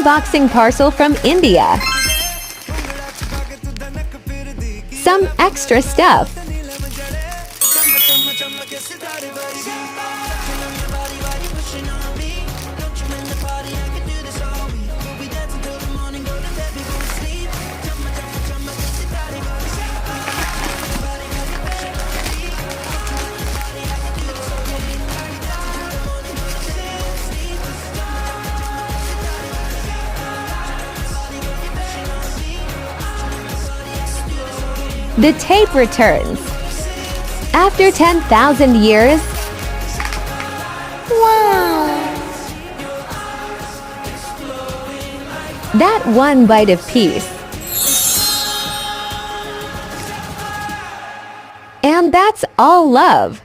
unboxing parcel from India. Some extra stuff. The tape returns. After 10,000 years. Wow! That one bite of peace. And that's all love.